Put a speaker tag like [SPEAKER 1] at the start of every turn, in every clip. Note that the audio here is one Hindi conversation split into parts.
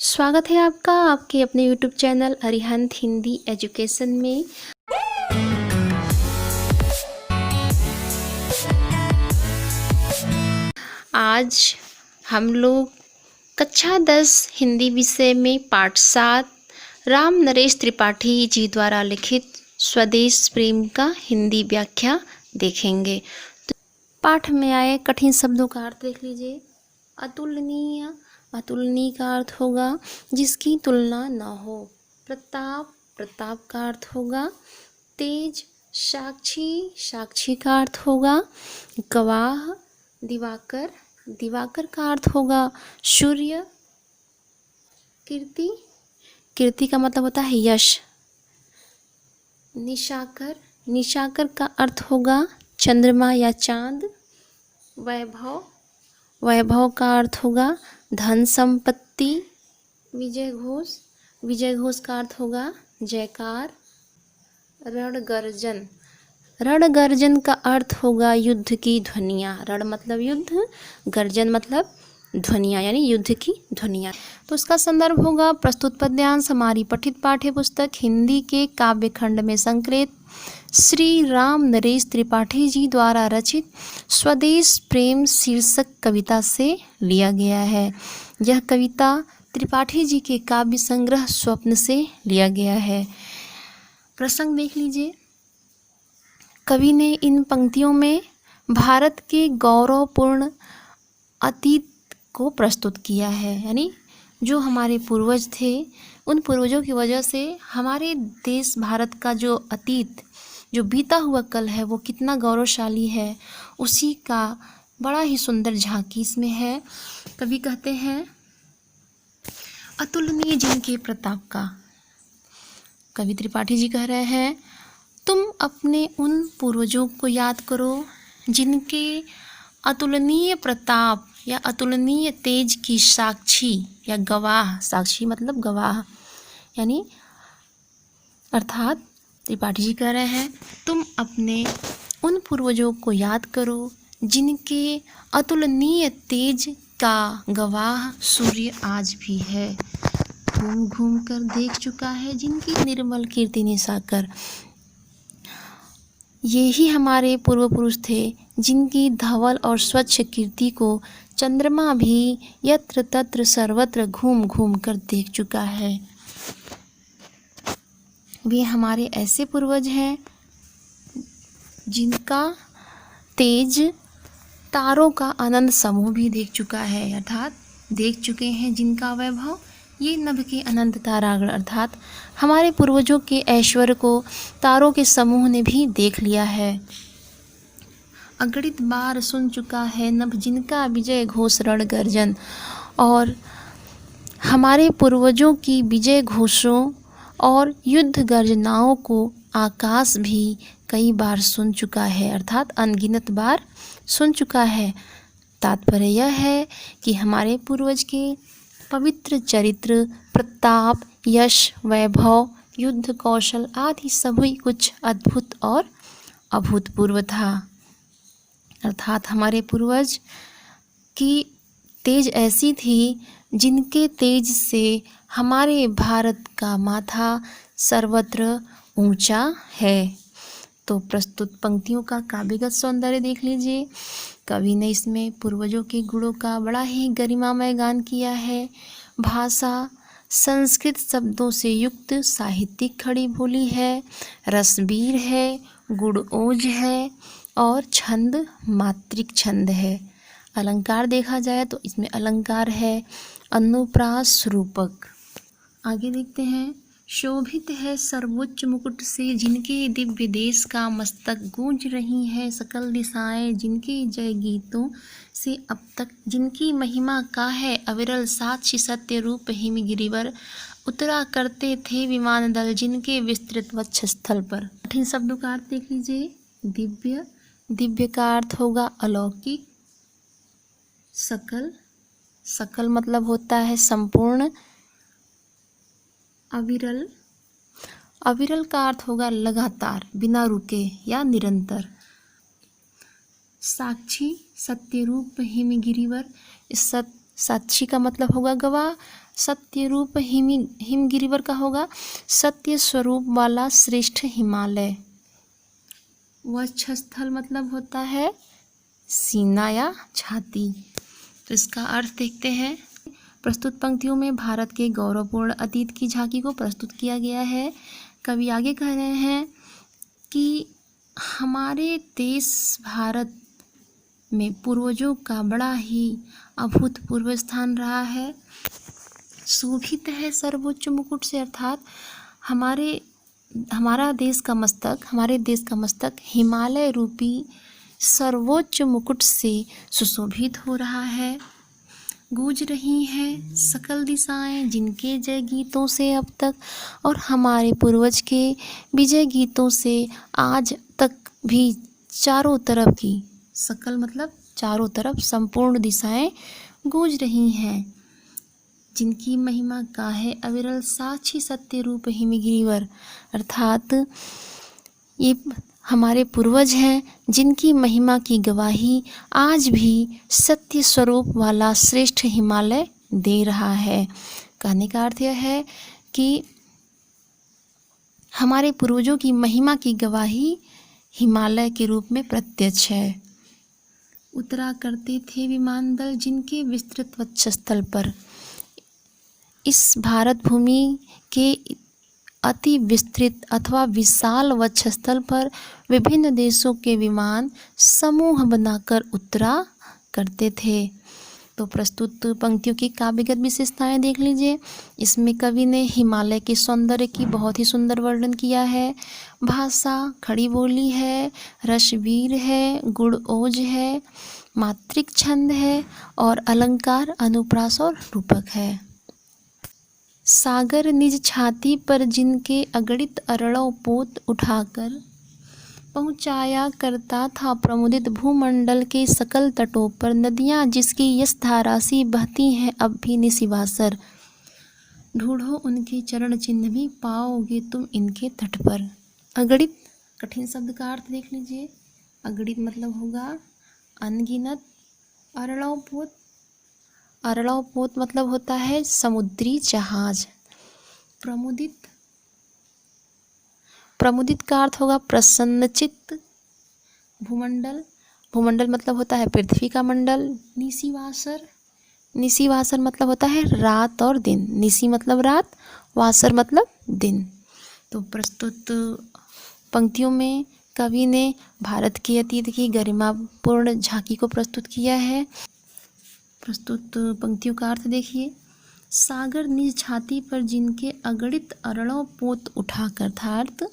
[SPEAKER 1] स्वागत है आपका आपके अपने YouTube channel Arihant Hindi education में। आज हम लोग कक्षा 10 हिंदी विषय में पाठ 7 राम नरेश त्रिपाठी जी द्वारा लिखित स्वदेश प्रेम का हिंदी व्याख्या देखेंगे। तो पाठ में आए कठिन शब्दों का अर्थ देख लीजिए। अतुलनीय, अतुलनीय का अर्थ होगा जिसकी तुलना न हो। प्रताप, प्रताप का अर्थ होगा तेज। साक्षी, साक्षी का अर्थ होगा गवाह। दिवाकर, दिवाकर का अर्थ होगा सूर्य। कीर्ति, कीर्ति का मतलब होता है यश। निशाकर, निशाकर का अर्थ होगा चंद्रमा या चांद। वैभव, वैभव का अर्थ होगा धन संपत्ति। विजय घोष, विजय घोष का अर्थ होगा जयकार। रणगर्जन, रणगर्जन का अर्थ होगा युद्ध की ध्वनियाँ। रण मतलब युद्ध, गर्जन मतलब ध्वनियाँ यानी युद्ध की ध्वनियाँ। तो उसका संदर्भ होगा प्रस्तुत पद्यांश हमारी पठित पाठ्य पुस्तक हिंदी के काव्य खंड में संकलित श्री राम नरेश त्रिपाठी जी द्वारा रचित स्वदेश प्रेम शीर्षक कविता से लिया गया है। यह कविता त्रिपाठी जी के काव्य संग्रह स्वप्न से लिया गया है। प्रसंग देख लीजिए। कवि ने इन पंक्तियों में भारत के गौरवपूर्ण अतीत को प्रस्तुत किया है, यानी जो हमारे पूर्वज थे उन पूर्वजों की वजह से हमारे देश भारत का जो अतीत, जो बीता हुआ कल है वो कितना गौरवशाली है, उसी का बड़ा ही सुंदर झांकी इसमें है। कवि कहते हैं अतुलनीय जिनके प्रताप का। कवि त्रिपाठी जी कह रहे हैं तुम अपने उन पूर्वजों को याद करो जिनके अतुलनीय प्रताप या अतुलनीय तेज की साक्षी या गवाह, साक्षी मतलब गवाह यानी अर्थात त्रिपाठी जी कह रहे हैं तुम अपने उन पूर्वजों को याद करो जिनके अतुलनीय तेज का गवाह सूर्य आज भी है। घूम घूम कर देख चुका है जिनकी निर्मल कीर्ति निशाकर। ये ही हमारे पूर्व पुरुष थे जिनकी धवल और स्वच्छ कीर्ति को चंद्रमा भी यत्र तत्र सर्वत्र घूम घूम कर देख चुका है। वे हमारे ऐसे पूर्वज हैं जिनका तेज तारों का अनंत समूह भी देख चुका है, अर्थात देख चुके हैं जिनका वैभव ये नभ के अनंत तारागण, अर्थात हमारे पूर्वजों के ऐश्वर्य को तारों के समूह ने भी देख लिया है। अगणित बार सुन चुका है नभ जिनका विजय घोष रण गर्जन, और हमारे पूर्वजों की विजय घोषों और युद्ध गर्जनाओं को आकाश भी कई बार सुन चुका है, अर्थात अनगिनत बार सुन चुका है। तात्पर्य यह है कि हमारे पूर्वज के पवित्र चरित्र, प्रताप, यश, वैभव, युद्ध कौशल आदि सभी कुछ अद्भुत और अभूतपूर्व था। अर्थात हमारे पूर्वज की तेज ऐसी थी जिनके तेज से हमारे भारत का माथा सर्वत्र ऊंचा है। तो प्रस्तुत पंक्तियों का काव्यगत सौंदर्य देख लीजिए। कवि ने इसमें पूर्वजों के गुणों का बड़ा ही गरिमामय गान किया है। भाषा संस्कृत शब्दों से युक्त साहित्यिक खड़ी बोली है, रसबीर है, गुणओज है और छंद मात्रिक छंद है। अलंकार देखा जाए तो इसमें अलंकार है अनुप्रास रूपक। आगे देखते हैं। शोभित है सर्वोच्च मुकुट से जिनके दिव्य देश का मस्तक, गूंज रही है सकल दिशाएं जिनके जय गीतों से अब तक, जिनकी महिमा का है अविरल साक्षी सत्य रूप हिम गिरिवर, उतरा करते थे विमान दल जिनके विस्तृत वक्षस्थल पर। कठिन शब्दों का अर्थ देख लीजिए। दिव्य, दिव्य का अर्थ होगा अलौकिक। सकल, सकल मतलब होता है संपूर्ण। अविरल, अविरल का अर्थ होगा लगातार, बिना रुके या निरंतर। साक्षी, सत्य रूप हिम गिरिवर, साक्षी का मतलब होगा गवाह। सत्य रूप हिमगिरिवर का होगा सत्य स्वरूप वाला श्रेष्ठ हिमालय। वक्षस्थल मतलब होता है सीना या छाती। तो इसका अर्थ देखते हैं। प्रस्तुत पंक्तियों में भारत के गौरवपूर्ण अतीत की झांकी को प्रस्तुत किया गया है। कवि आगे कह रहे हैं कि हमारे देश भारत में पूर्वजों का बड़ा ही अभूतपूर्व स्थान रहा है। शोभित है सर्वोच्च मुकुट से, अर्थात हमारे देश का मस्तक हिमालय रूपी सर्वोच्च मुकुट से सुशोभित हो रहा है। गूंज रही हैं सकल दिशाएं जिनके जय गीतों से अब तक, और हमारे पूर्वज के विजय गीतों से आज तक भी चारों तरफ की, सकल मतलब चारों तरफ, संपूर्ण दिशाएं गूंज रही हैं। जिनकी महिमा का है अविरल साक्षी सत्य रूप हिमगिरिवर, अर्थात ये हमारे पूर्वज हैं जिनकी महिमा की गवाही आज भी सत्य स्वरूप वाला श्रेष्ठ हिमालय दे रहा है। कहने का अर्थ यह है कि हमारे पूर्वजों की महिमा की गवाही हिमालय के रूप में प्रत्यक्ष है। उतरा करते थे विमान दल जिनके विस्तृत वक्षस्थल पर। इस भारत भूमि के अति विस्तृत अथवा विशाल वक्षस्थल पर विभिन्न देशों के विमान समूह बनाकर उतरा करते थे। तो प्रस्तुत पंक्तियों की काव्यगत विशेषताएं देख लीजिए। इसमें कवि ने हिमालय के सौंदर्य की बहुत ही सुंदर वर्णन किया है। भाषा खड़ी बोली है, रसवीर है, गुण ओज है, मात्रिक छंद है और अलंकार अनुप्रास और रूपक है। सागर निज छाती पर जिनके अगणित अरड़ों पोत उठाकर पहुँचाया करता था प्रमुदित भूमंडल के सकल तटों पर। नदियाँ जिसकी यश धारा सी बहती हैं अब भी निशिवासर। ढूंढो उनके चरण चिन्ह भी पाओगे तुम इनके तट पर। अगणित कठिन शब्द का अर्थ देख लीजिए। अगणित मतलब होगा अनगिनत। अरड़ों पोत मतलब होता है समुद्री जहाज। प्रमुदित का अर्थ होगा प्रसन्नचित्त। भूमंडल मतलब होता है पृथ्वी का मंडल। निशिवासर मतलब होता है रात और दिन। निशि मतलब रात, वासर मतलब दिन। तो प्रस्तुत पंक्तियों में कवि ने भारत के अतीत की गरिमापूर्ण झांकी को प्रस्तुत किया है। प्रस्तुत पंक्तियों का अर्थ देखिए। सागर निज छाती पर जिनके अगणित अरड़ों पोत उठाकर, अर्थात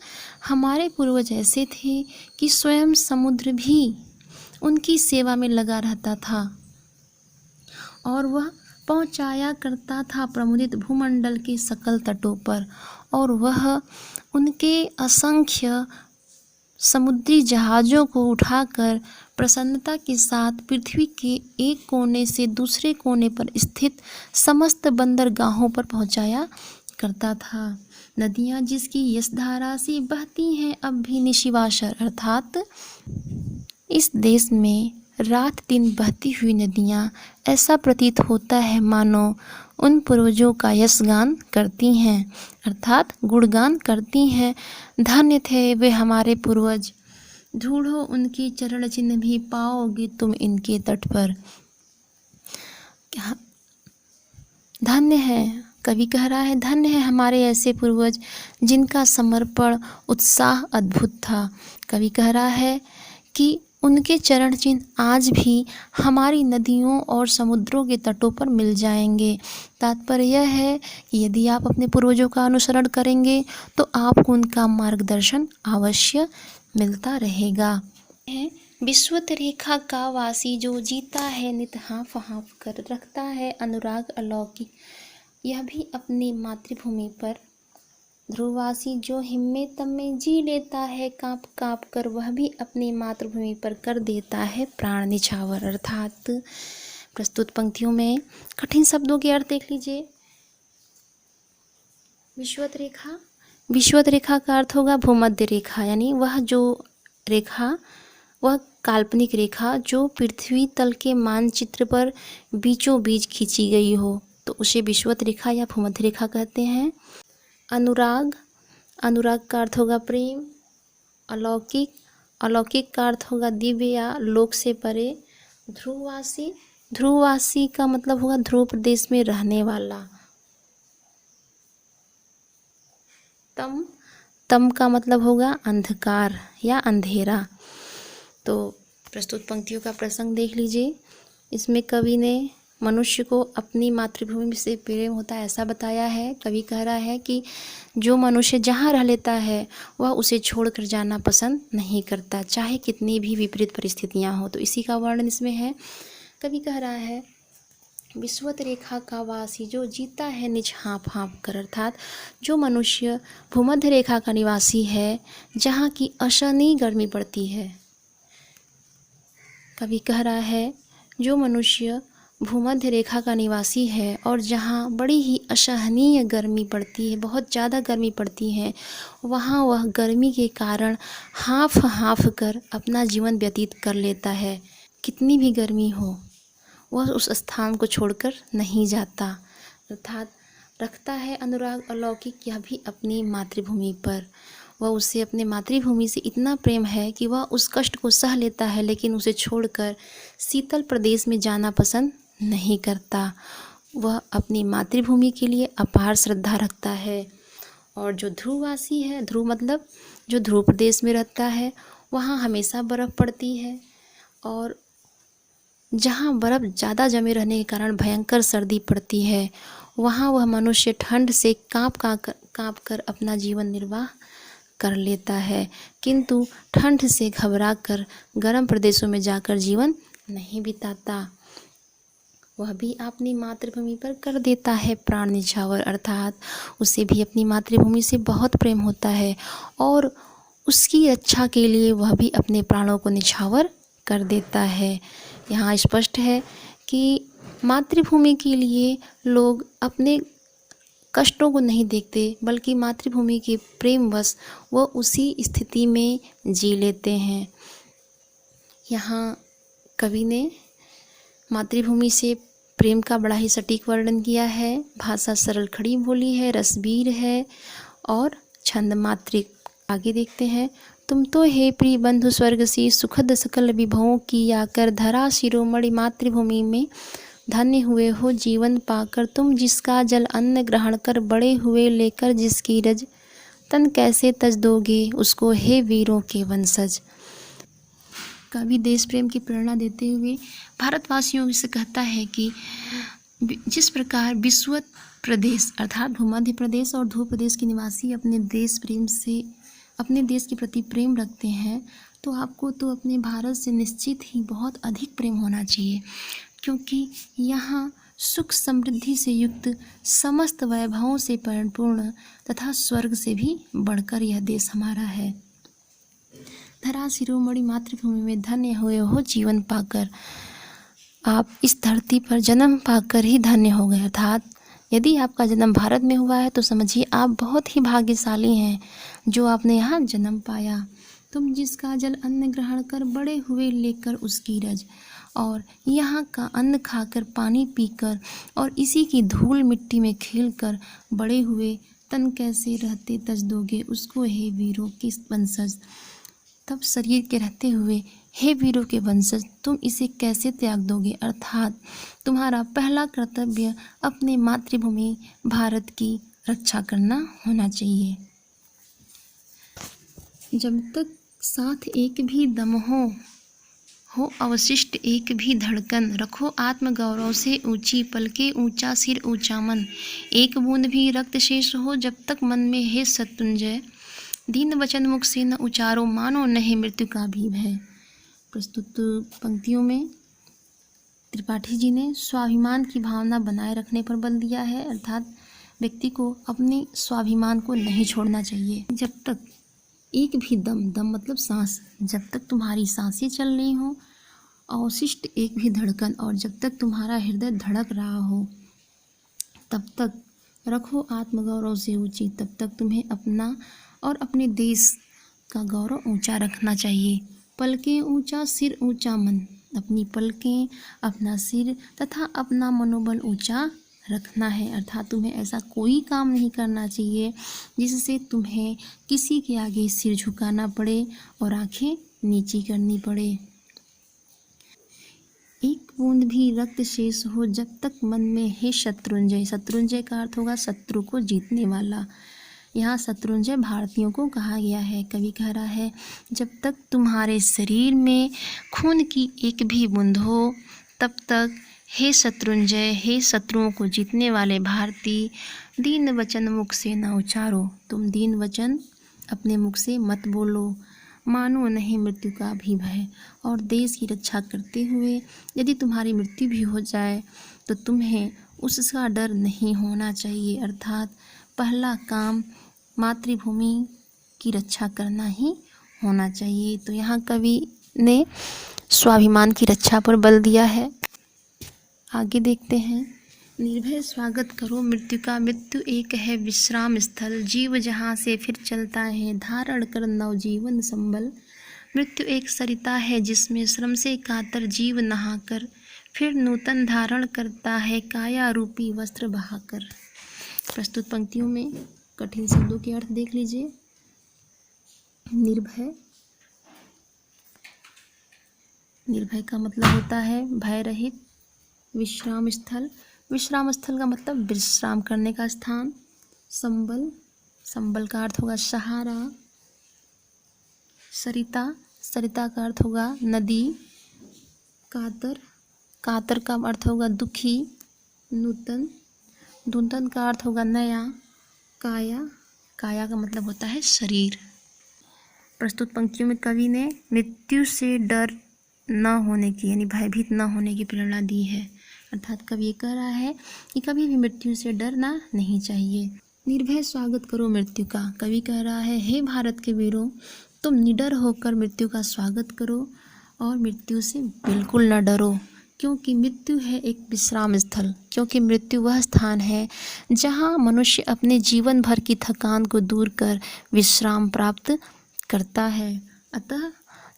[SPEAKER 1] हमारे पूर्वज ऐसे थे कि स्वयं समुद्र भी उनकी सेवा में लगा रहता था और वह पहुंचाया करता था प्रमुदित भूमंडल के सकल तटों पर, और वह उनके असंख्य समुद्री जहाज़ों को उठाकर प्रसन्नता के साथ पृथ्वी के एक कोने से दूसरे कोने पर स्थित समस्त बंदरगाहों पर पहुंचाया करता था। नदियाँ जिसकी यशधारा से बहती हैं अब भी निशिवासर, अर्थात इस देश में रात दिन बहती हुई नदियाँ ऐसा प्रतीत होता है मानो उन पूर्वजों का यशगान करती हैं, अर्थात गुणगान करती हैं। धन्य थे वे हमारे पूर्वज, ढूंढो उनके चरण चिन्ह भी पाओगे तुम इनके तट पर। धन्य है, कवि कह रहा है, धन्य है हमारे ऐसे पूर्वज जिनका समर्पण उत्साह अद्भुत था। कवि कह रहा है कि उनके चरण चिन्ह आज भी हमारी नदियों और समुद्रों के तटों पर मिल जाएंगे। तात्पर्य यह है कि यदि आप अपने पूर्वजों का अनुसरण करेंगे तो आपको उनका मार्गदर्शन अवश्य मिलता रहेगा। विश्वत रेखा का वासी जो जीता है नित हाँफ हाँफ कर, रखता है अनुराग अलौकिक यह भी अपनी मातृभूमि पर। ध्रुववासी जो हिम्मे तम में जी लेता है काँप काँप कर, वह भी अपनी मातृभूमि पर कर देता है प्राण निछावर। अर्थात प्रस्तुत पंक्तियों में कठिन शब्दों के अर्थ देख लीजिए। विश्वत रेखा का अर्थ होगा भूमध्य रेखा, यानी वह जो रेखा वह काल्पनिक रेखा जो पृथ्वी तल के मानचित्र पर बीचों बीच खींची गई हो तो उसे विषुवत रेखा या भूमध्य रेखा कहते हैं। अनुराग, अनुराग का अर्थ होगा प्रेम। अलौकिक, अलौकिक का अर्थ होगा दिव्य या लोक से परे। ध्रुववासी, ध्रुववासी का मतलब होगा ध्रुव प्रदेश में रहने वाला। तम, तम का मतलब होगा अंधकार या अंधेरा। तो प्रस्तुत पंक्तियों का प्रसंग देख लीजिए। इसमें कवि ने मनुष्य को अपनी मातृभूमि से प्रेम होता है ऐसा बताया है। कवि कह रहा है कि जो मनुष्य जहाँ रह लेता है वह उसे छोड़कर जाना पसंद नहीं करता, चाहे कितनी भी विपरीत परिस्थितियाँ हो। तो इसी का वर्णन इसमें है। कवि कह रहा है विषुवत रेखा का वासी जो जीता है निज हाँफ हाँफ कर, अर्थात जो मनुष्य भूमध्य रेखा का निवासी है जहाँ की असहनीय गर्मी पड़ती है। कवि कह रहा है जो मनुष्य भूमध्य रेखा का निवासी है और जहाँ बड़ी ही असहनीय गर्मी पड़ती है, बहुत ज़्यादा गर्मी पड़ती है, वहाँ वह गर्मी के कारण हाँफ हाँफ कर अपना जीवन व्यतीत कर लेता है। कितनी भी गर्मी हो वह उस स्थान को छोड़कर नहीं जाता, अर्थात रखता है अनुराग अलौकिक यह भी अपनी मातृभूमि पर। वह उसे अपने मातृभूमि से इतना प्रेम है कि वह उस कष्ट को सह लेता है, लेकिन उसे छोड़कर शीतल प्रदेश में जाना पसंद नहीं करता। वह अपनी मातृभूमि के लिए अपार श्रद्धा रखता है। और जो ध्रुववासी है, ध्रुव मतलब जो ध्रुव प्रदेश में रहता है, वहाँ हमेशा बर्फ़ पड़ती है और जहाँ बर्फ़ ज़्यादा जमे रहने के कारण भयंकर सर्दी पड़ती है, वहाँ वह मनुष्य ठंड से काँप कर अपना जीवन निर्वाह कर लेता है, किंतु ठंड से घबरा कर गर्म प्रदेशों में जाकर जीवन नहीं बिताता। वह भी अपनी मातृभूमि पर कर देता है प्राण निछावर, अर्थात उसे भी अपनी मातृभूमि से बहुत प्रेम होता है और उसकी रक्षा के लिए वह भी अपने प्राणों को निछावर कर देता है। यहाँ स्पष्ट है कि मातृभूमि के लिए लोग अपने कष्टों को नहीं देखते, बल्कि मातृभूमि के प्रेमवश वो उसी स्थिति में जी लेते हैं। यहाँ कवि ने मातृभूमि से प्रेम का बड़ा ही सटीक वर्णन किया है। भाषा सरल खड़ी बोली है, रसबीर है और छंद मात्रिक। आगे देखते हैं। तुम तो हे प्रिय बंधु स्वर्ग सी सुखद सकल विभवों की आकर धरा शिरोमणि मातृभूमि में धन्य हुए हो जीवन पाकर। तुम जिसका जल अन्न ग्रहण कर बड़े हुए लेकर जिसकी रज तन कैसे तज दोगे उसको हे वीरों के वंशज। कवि देश प्रेम की प्रेरणा देते हुए भारतवासियों से कहता है कि जिस प्रकार विषुवत प्रदेश अर्थात भूमध्य प्रदेश और ध्रुव प्रदेश के निवासी अपने देश प्रेम से अपने देश के प्रति प्रेम रखते हैं, तो आपको तो अपने भारत से निश्चित ही बहुत अधिक प्रेम होना चाहिए, क्योंकि यहाँ सुख समृद्धि से युक्त समस्त वैभवों से परिपूर्ण तथा स्वर्ग से भी बढ़कर यह देश हमारा है। धरा शिरोमणि मातृभूमि में धन्य हुए हो जीवन पाकर। आप इस धरती पर जन्म पाकर ही धन्य हो गए, अर्थात यदि आपका जन्म भारत में हुआ है तो समझिए आप बहुत ही भाग्यशाली हैं जो आपने यहाँ जन्म पाया। तुम जिसका जल अन्न ग्रहण कर बड़े हुए लेकर उसकी रज, और यहाँ का अन्न खाकर पानी पीकर और इसी की धूल मिट्टी में खेलकर बड़े हुए तन कैसे रहते तज दोगे उसको हे वीरों के वंशज। तब शरीर के रहते हुए हे वीरों के वंशज तुम इसे कैसे त्याग दोगे, अर्थात तुम्हारा पहला कर्तव्य अपने मातृभूमि भारत की रक्षा करना होना चाहिए। जब तक साथ एक भी दम हो अवशिष्ट एक भी धड़कन, रखो आत्मगौरव से ऊंची पलके ऊंचा सिर ऊंचा मन, एक बूंद भी रक्त शेष हो जब तक मन में है सत्युंजय, दीन वचन मुख से न उचारो मानो नहीं मृत्यु का भी भय। प्रस्तुत पंक्तियों में त्रिपाठी जी ने स्वाभिमान की भावना बनाए रखने पर बल दिया है, अर्थात व्यक्ति को अपने स्वाभिमान को नहीं छोड़ना चाहिए। जब तक एक भी दम मतलब सांस, जब तक तुम्हारी सांसें चल रही हो, अवशिष्ट एक भी धड़कन, और जब तक तुम्हारा हृदय धड़क रहा हो, तब तक रखो आत्मगौरव से ऊंची, तब तक तुम्हें अपना और अपने देश का गौरव ऊंचा रखना चाहिए। पलकें ऊंचा सिर ऊंचा मन, अपनी पलकें, अपना सिर तथा अपना मनोबल ऊंचा रखना है। अर्थात तुम्हें ऐसा कोई काम नहीं करना चाहिए जिससे तुम्हें किसी के आगे सिर झुकाना पड़े और आंखें नीची करनी पड़े। एक बूंद भी रक्त शेष हो जब तक मन में है शत्रुंजय। शत्रुंजय का अर्थ होगा शत्रु को जीतने वाला। यहाँ शत्रुंजय भारतीयों को कहा गया है। कवि कह रहा है, जब तक तुम्हारे शरीर में खून की एक भी बूंद हो तब तक हे शत्रुंजय, हे शत्रुओं को जीतने वाले भारती, दीन वचन मुख से न उचारो। तुम दीन वचन अपने मुख से मत बोलो। मानो नहीं मृत्यु का भी भय, और देश की रक्षा करते हुए यदि तुम्हारी मृत्यु भी हो जाए तो तुम्हें उसका डर नहीं होना चाहिए। अर्थात पहला काम मातृभूमि की रक्षा करना ही होना चाहिए। तो यहाँ कवि ने स्वाभिमान की रक्षा पर बल दिया है। आगे देखते हैं। निर्भय स्वागत करो मृत्यु का, मृत्यु एक है विश्राम स्थल, जीव जहाँ से फिर चलता है धारण कर नवजीवन संबल। मृत्यु एक सरिता है जिसमें श्रम से कातर जीव नहाकर फिर नूतन धारण करता है काया रूपी वस्त्र बहाकर। प्रस्तुत पंक्तियों में कठिन शब्दों के अर्थ देख लीजिए। निर्भय, निर्भय का मतलब होता है भय रहित। विश्राम स्थल, विश्राम स्थल का मतलब विश्राम करने का स्थान। संबल, संबल का अर्थ होगा सहारा। सरिता, सरिता का अर्थ होगा नदी। कातर, कातर का अर्थ होगा दुखी। नूतन, नूतन का अर्थ होगा नया। काया, काया का मतलब होता है शरीर। प्रस्तुत पंक्तियों में कवि ने मृत्यु से डर न होने की यानी भयभीत न होने की प्रेरणा दी है। अर्थात कवि ये कह रहा है कि कभी भी मृत्यु से डरना नहीं चाहिए। निर्भय स्वागत करो मृत्यु का, कवि कह रहा है, हे भारत के वीरों, तुम निडर होकर मृत्यु का स्वागत करो और मृत्यु से बिल्कुल न डरो, क्योंकि मृत्यु है एक विश्राम स्थल। क्योंकि मृत्यु वह स्थान है जहाँ मनुष्य अपने जीवन भर की थकान को दूर कर विश्राम प्राप्त करता है। अतः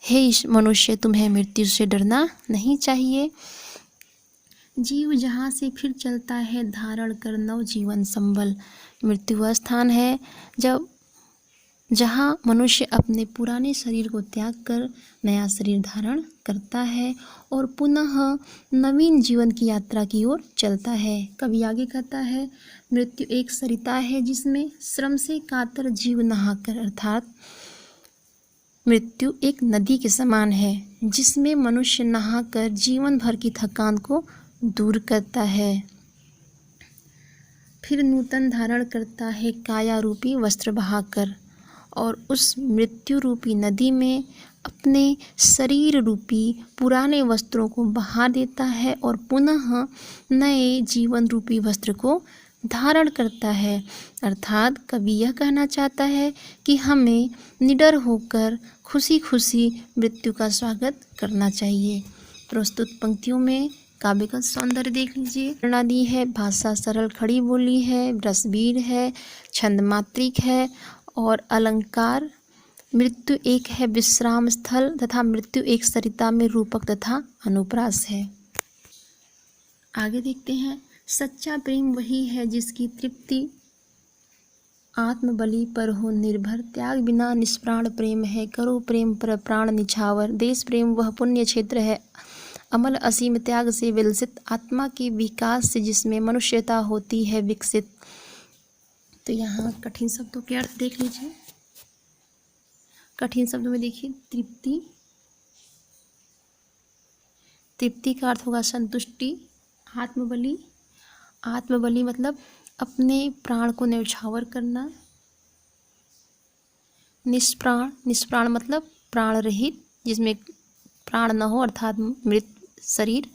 [SPEAKER 1] हे मनुष्य, तुम्हें मृत्यु से डरना नहीं चाहिए। जीव जहाँ से फिर चलता है धारण कर नव जीवन संबल। मृत्यु वह स्थान है जहाँ मनुष्य अपने पुराने शरीर को त्याग कर नया शरीर धारण करता है और पुनः नवीन जीवन की यात्रा की ओर चलता है। कवि आगे कहता है, मृत्यु एक सरिता है जिसमें श्रम से कातर जीव नहाकर। अर्थात मृत्यु एक नदी के समान है जिसमें मनुष्य नहाकर जीवन भर की थकान को दूर करता है, फिर नूतन धारण करता है काया रूपी वस्त्र बहाकर, और उस मृत्यु रूपी नदी में अपने शरीर रूपी पुराने वस्त्रों को बहा देता है और पुनः नए जीवन रूपी वस्त्र को धारण करता है। अर्थात कवि यह कहना चाहता है कि हमें निडर होकर खुशी खुशी मृत्यु का स्वागत करना चाहिए। प्रस्तुत पंक्तियों में काव्य का सौंदर्य देख लीजिए। प्रेरणा दी है, भाषा सरल खड़ी बोली है, रसवीर है, छंद मात्रिक है और अलंकार। मृत्यु एक है विश्राम स्थल तथा मृत्यु एक सरिता में रूपक तथा अनुप्रास है। आगे देखते हैं। सच्चा प्रेम वही है जिसकी तृप्ति आत्मबलि पर हो निर्भर, त्याग बिना निष्प्राण प्रेम है, करो प्रेम पर प्राण निछावर। देश प्रेम वह पुण्य क्षेत्र है अमल असीम त्याग से विलसित, आत्मा के विकास से जिसमें मनुष्यता होती है विकसित। तो यहाँ कठिन शब्दों के अर्थ देख लीजिए। कठिन शब्दों में देखिए, तृप्ति, तृप्ति का अर्थ होगा संतुष्टि। आत्मबलि, आत्मबलि मतलब अपने प्राण को न्यौछावर करना। निष्प्राण, निष्प्राण मतलब प्राण रहित जिसमें प्राण न हो अर्थात मृत शरीर।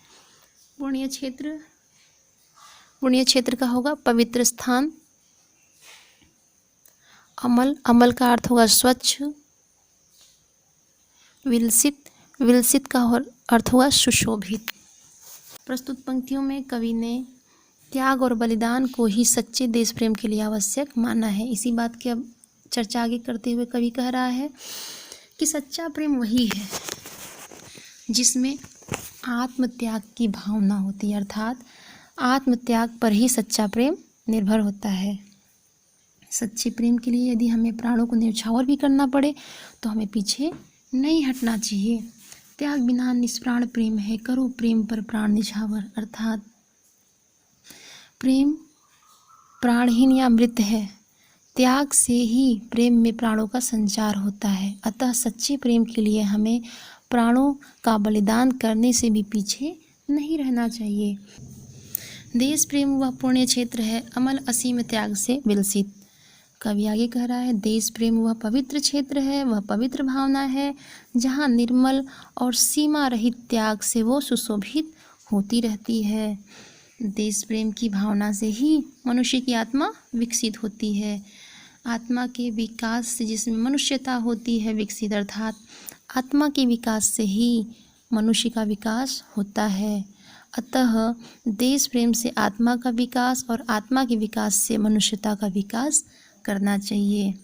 [SPEAKER 1] पुण्य क्षेत्र, पुण्य क्षेत्र का होगा पवित्र स्थान। अमल, अमल का अर्थ होगा स्वच्छ। विलसित, विलसित का अर्थ होगा सुशोभित। प्रस्तुत पंक्तियों में कवि ने त्याग और बलिदान को ही सच्चे देश प्रेम के लिए आवश्यक माना है। इसी बात की अब चर्चा आगे करते हुए कवि कह रहा है कि सच्चा प्रेम वही है जिसमें आत्मत्याग की भावना होती है, अर्थात आत्मत्याग पर ही सच्चा प्रेम निर्भर होता है। सच्चे प्रेम के लिए यदि हमें प्राणों को न्यौछावर भी करना पड़े तो हमें पीछे नहीं हटना चाहिए। त्याग बिना निष्प्राण प्रेम है, करो प्रेम पर प्राण निछावर, अर्थात प्रेम प्राणहीन या मृत है। त्याग से ही प्रेम में प्राणों का संचार होता है। अतः सच्चे प्रेम के लिए हमें प्राणों का बलिदान करने से भी पीछे नहीं रहना चाहिए। देश प्रेम वह पुण्य क्षेत्र है, अमल असीम त्याग से विलसित। कवि आगे कह रहा है, देश प्रेम वह पवित्र क्षेत्र है, वह पवित्र भावना है जहाँ निर्मल और सीमा रहित त्याग से वो सुशोभित होती रहती है। देश प्रेम की भावना से ही मनुष्य की आत्मा विकसित होती है। आत्मा के विकास से जिसमें मनुष्यता होती है विकसित, अर्थात आत्मा के विकास से ही मनुष्य का विकास होता है। अतः देश प्रेम से आत्मा का विकास और आत्मा के विकास से मनुष्यता का विकास करना चाहिए।